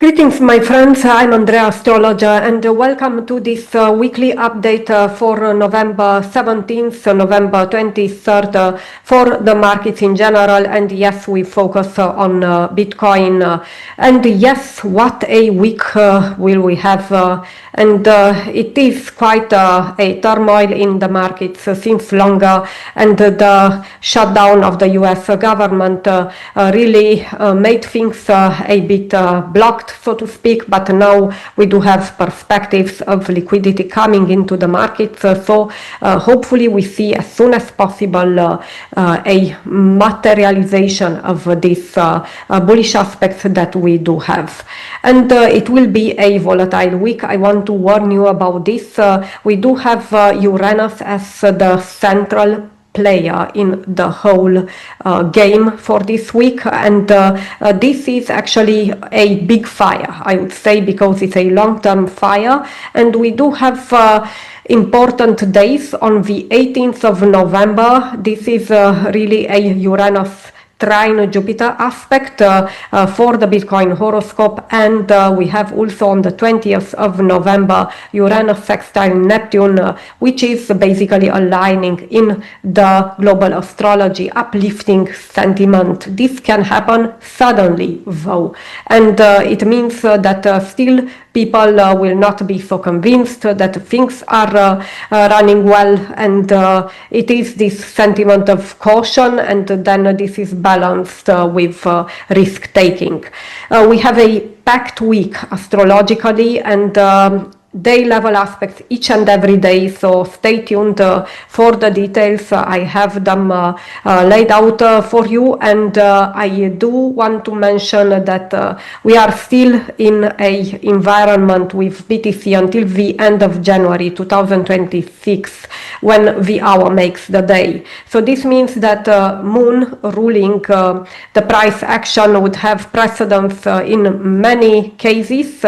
Greetings, my friends. I'm Andrea, astrologer, and welcome to this weekly update for November 17th, November 23rd, for the markets in general. And yes, we focus on Bitcoin. And yes, what a week will we have. And it is quite a turmoil in the markets since longer. And the shutdown of the US government really made things a bit blocked, so to speak, but now we do have perspectives of liquidity coming into the markets, so hopefully we see as soon as possible a materialization of this bullish aspects that we do have. And it will be a volatile week. I want to warn you about this. We do have Uranus as the central player in the whole game for this week, and this is actually a big fire, I would say, because it's a long-term fire. And we do have important days on the 18th of November. This is really a Uranus Trine Jupiter aspect for the Bitcoin horoscope, and we have also on the 20th of November Uranus sextile Neptune, which is basically aligning in the global astrology, uplifting sentiment. This can happen suddenly though, and it means that still people will not be so convinced that things are running well, and it is this sentiment of caution, and then this is balanced with risk-taking. We have a packed week astrologically, and day level aspects each and every day, so stay tuned for the details. I have them laid out for you, and I do want to mention that we are still in a environment with BTC until the end of January 2026, when the hour makes the day. So this means that moon ruling the price action would have precedence in many cases,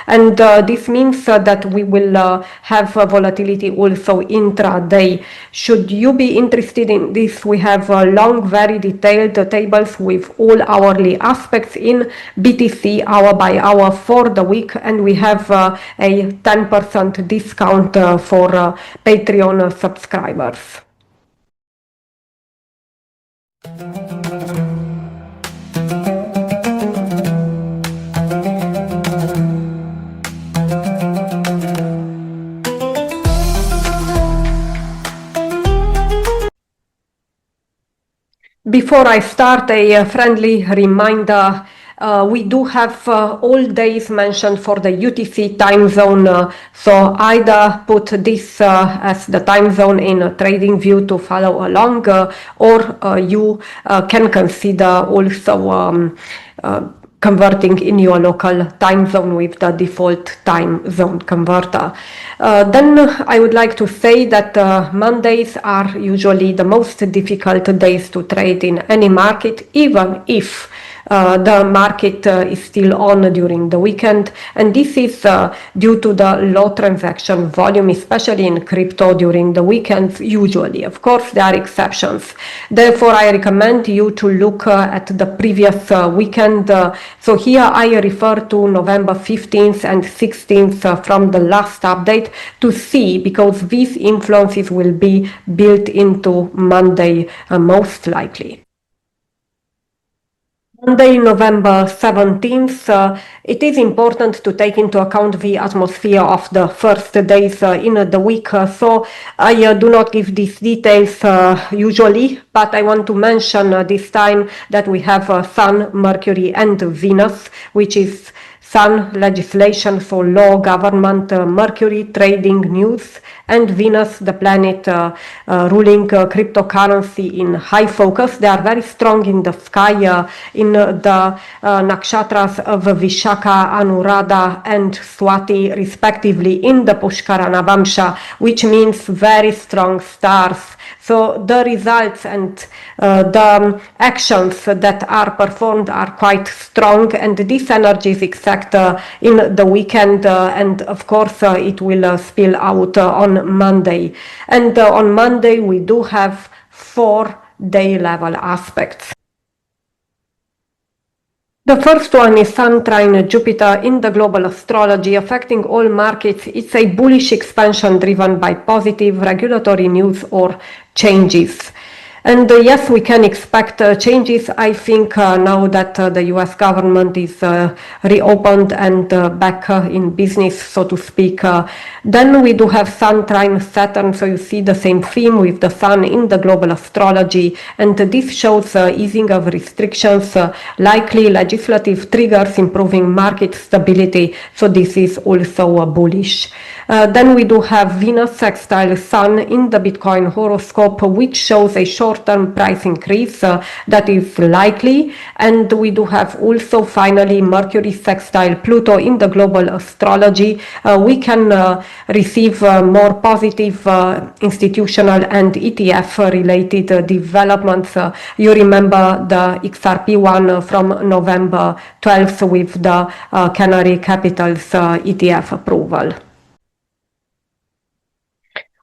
and this means that we will have volatility also intraday. Should you be interested in this, we have long, very detailed tables with all hourly aspects in BTC hour by hour for the week, and we have a 10% discount for Patreon subscribers. Before I start, a friendly reminder. We do have all days mentioned for the UTC time zone, so either put this as the time zone in TradingView to follow along, or you can consider also converting in your local time zone with the default time zone converter. Then I would like to say that Mondays are usually the most difficult days to trade in any market, even if the market is still on during the weekend, and this is due to the low transaction volume, especially in crypto during the weekends. Usually, of course, there are exceptions. Therefore, I recommend you to look at the previous weekend. So here I refer to November 15th and 16th from the last update to see, because these influences will be built into Monday most likely. Monday, November 17th, it is important to take into account the atmosphere of the first days in the week, so I do not give these details usually, but I want to mention this time that we have Sun, Mercury and Venus, which is Sun, legislation for law, government, Mercury, trading, news, and Venus, the planet ruling cryptocurrency, in high focus. They are very strong in the sky, in the nakshatras of Vishaka, Anuradha and Swati respectively, in the Pushkara Navamsha, which means very strong stars. So the results and the actions that are performed are quite strong, and this energy is exact in the weekend, and of course it will spill out on Monday. And on Monday we do have 4 day level aspects. The first one is Sun, Trine, Jupiter in the global astrology, affecting all markets. It's a bullish expansion driven by positive regulatory news or changes. And yes, we can expect changes. I think now that the US government is reopened and back in business, so to speak. Then we do have Sun, Trine, Saturn, so you see the same theme with the Sun in the global astrology. And this shows easing of restrictions, likely legislative triggers, improving market stability. So this is also bullish. Then we do have Venus sextile Sun in the Bitcoin horoscope, which shows a short-term price increase that is likely. And we do have also finally Mercury sextile Pluto in the global astrology. We can receive more positive institutional and ETF related developments. You remember the XRP one from November 12th with the Canary Capitals ETF approval.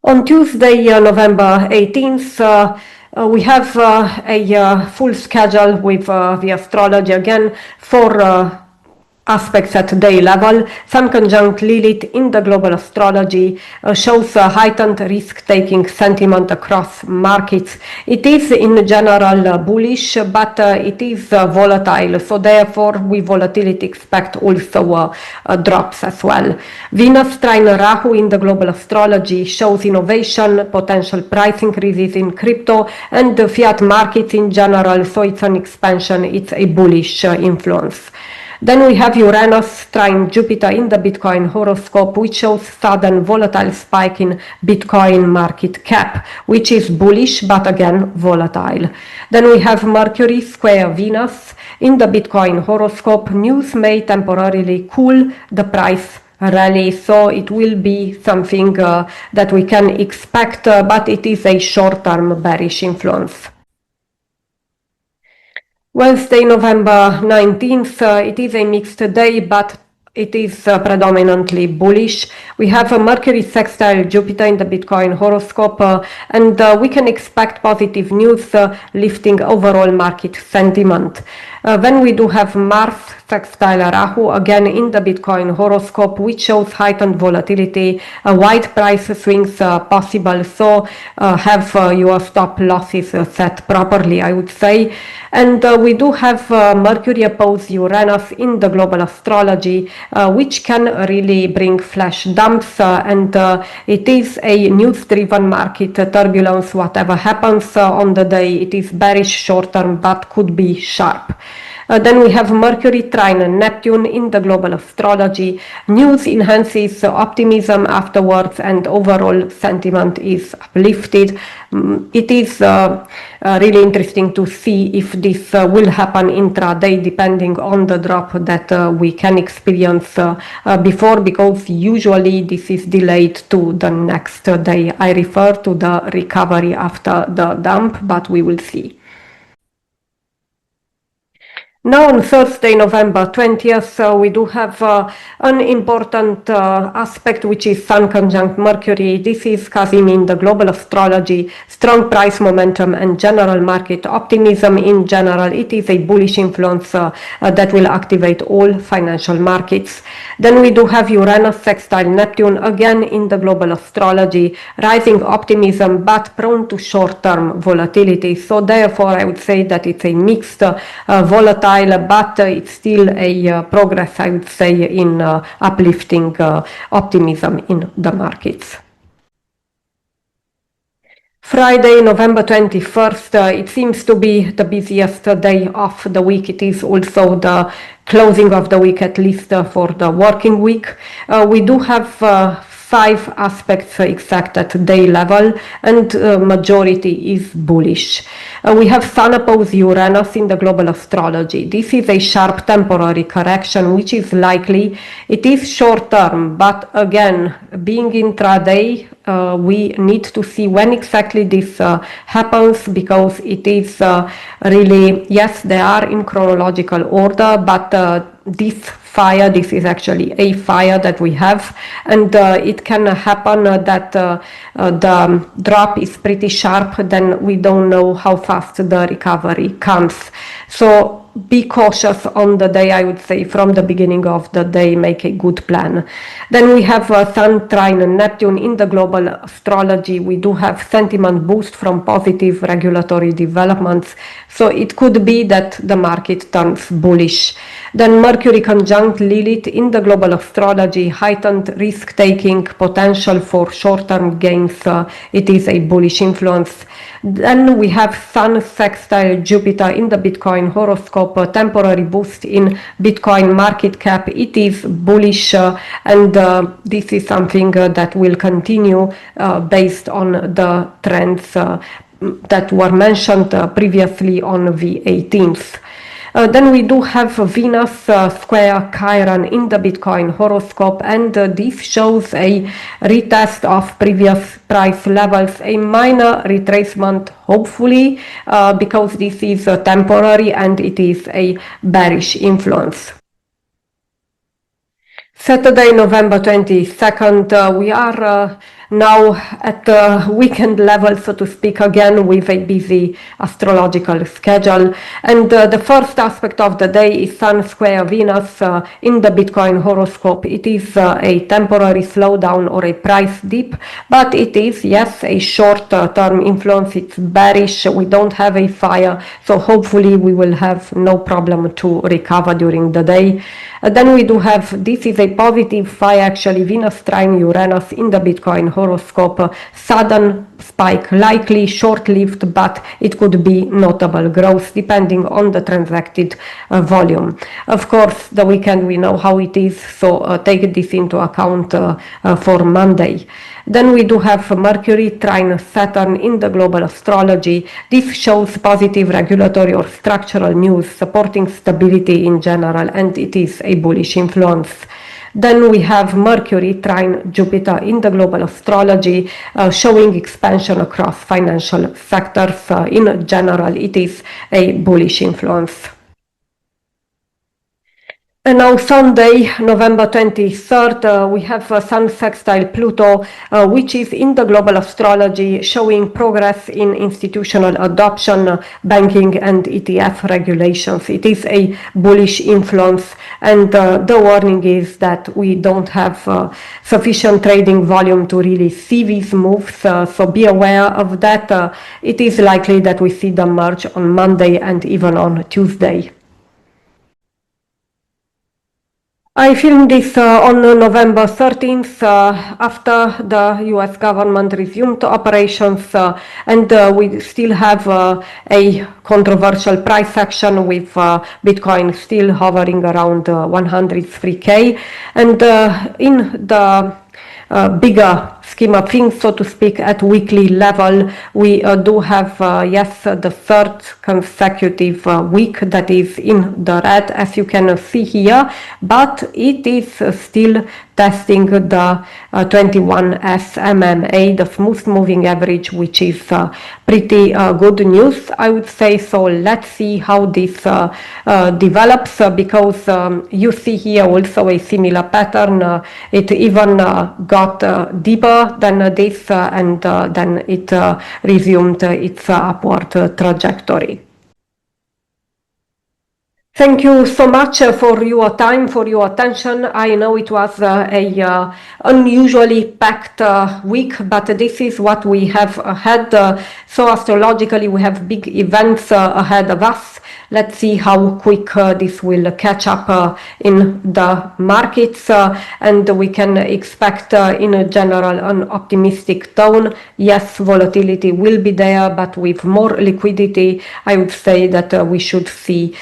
On Tuesday, November 18th, we have a full schedule with the astrology again for aspects at day level. Sun conjunct Lilith in the global astrology shows heightened risk-taking sentiment across markets. It is in general bullish, but it is volatile, so therefore with volatility expect also drops as well. Venus trine Rahu in the global astrology shows innovation, potential price increases in crypto and the fiat markets in general, so it's an expansion, it's a bullish influence. Then we have Uranus trine Jupiter in the Bitcoin horoscope, which shows sudden volatile spike in Bitcoin market cap, which is bullish but again volatile. Then we have Mercury square Venus in the Bitcoin horoscope. News may temporarily cool the price rally, so it will be something that we can expect, but it is a short-term bearish influence. Wednesday, November 19th, it is a mixed day, but it is predominantly bullish. We have a Mercury sextile Jupiter in the Bitcoin horoscope, and we can expect positive news lifting overall market sentiment. Then we do have Mars sextile Rahu again in the Bitcoin horoscope, which shows heightened volatility, wide price swings possible, so have your stop losses set properly, I would say. And we do have Mercury oppose Uranus in the global astrology, which can really bring flash dumps, and it is a news-driven market, turbulence, whatever happens on the day, it is bearish short-term but could be sharp. Then we have Mercury trine Neptune in the global astrology. News enhances optimism afterwards and overall sentiment is uplifted. It is really interesting to see if this will happen intraday depending on the drop that we can experience before, because usually this is delayed to the next day. I refer to the recovery after the dump, but we will see. Now on Thursday, November 20th, we do have an important aspect, which is Sun conjunct Mercury. This is causing in the global astrology strong price momentum and general market optimism in general. It is a bullish influence that will activate all financial markets. Then we do have Uranus sextile Neptune again in the global astrology, rising optimism but prone to short-term volatility. So therefore I would say that it's a mixed volatile, but it's still a progress, I would say, in uplifting optimism in the markets. Friday, November 21st, it seems to be the busiest day of the week. It is also the closing of the week, at least for the working week. We do have 5 aspects exact at day level, and majority is bullish. We have Sun oppose Uranus in the global astrology. This is a sharp temporary correction, which is likely. It is short term, but again, being intraday, we need to see when exactly this happens, because it is really, yes, they are in chronological order, but this fire, this is actually a fire that we have, and it can happen that the drop is pretty sharp, then we don't know how fast the recovery comes. So be cautious on the day, I would say, from the beginning of the day, make a good plan. Then we have Sun, Trine and Neptune in the global astrology. We do have sentiment boost from positive regulatory developments. So it could be that the market turns bullish. Then Mercury conjunct Lilith in the global astrology, heightened risk-taking, potential for short-term gains. It is a bullish influence. Then we have Sun sextile Jupiter in the Bitcoin horoscope, a temporary boost in Bitcoin market cap. It is bullish and this is something that will continue based on the trends that were mentioned previously on the 18th. Then we do have Venus square Chiron in the Bitcoin horoscope, and this shows a retest of previous price levels, a minor retracement hopefully, because this is temporary and it is a bearish influence. Saturday, November 22nd, we are now at the weekend level, so to speak, again with a busy astrological schedule. And the first aspect of the day is Sun square Venus in the Bitcoin horoscope. It is a temporary slowdown or a price dip, but it is, yes, a short-term influence. It's bearish. We don't have a fire, so hopefully we will have no problem to recover during the day. Then we do have, this is a positive fire actually, Venus trine Uranus in the Bitcoin horoscope. Sudden spike, likely short-lived, but it could be notable growth depending on the transacted volume. Of course, the weekend we know how it is, so take this into account for Monday. Then we do have Mercury trine Saturn in the global astrology. This shows positive regulatory or structural news supporting stability in general, and it is a bullish influence. Then we have Mercury trine Jupiter in the global astrology, showing expansion across financial sectors. In general, it is a bullish influence. And now Sunday, November 23rd, we have Sun sextile Pluto, which is in the global astrology, showing progress in institutional adoption, banking and ETF regulations. It is a bullish influence, and the warning is that we don't have sufficient trading volume to really see these moves, so be aware of that. It is likely that we see them merge on Monday and even on Tuesday. I filmed this on November 13th after the US government resumed operations, and we still have a controversial price action with Bitcoin still hovering around 103K. And in the bigger scheme of things, so to speak, at weekly level, we do have, yes, the third consecutive week that is in the red, as you can see here, but it is still testing the 21 SMA, the smooth moving average, which is pretty good news, I would say. So let's see how this develops, because you see here also a similar pattern. It even got deeper than this, and then it resumed its upward trajectory. Thank you so much for your time, for your attention. I know it was a unusually packed week, but this is what we have ahead. So astrologically, we have big events ahead of us. Let's see how quick this will catch up in the markets, and we can expect in general an optimistic tone. Yes, volatility will be there, but with more liquidity, I would say that we should see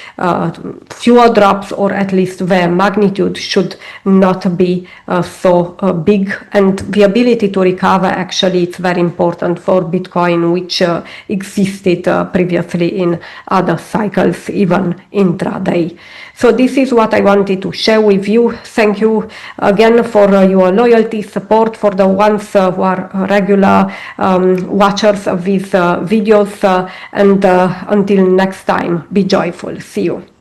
fewer drops, or at least their magnitude should not be so big, and the ability to recover, actually, it's very important for Bitcoin, which existed previously in other cycles, even intraday. So this is what I wanted to share with you. Thank you again for your loyalty, support, for the ones who are regular watchers of these videos, and until next time, be joyful. See you.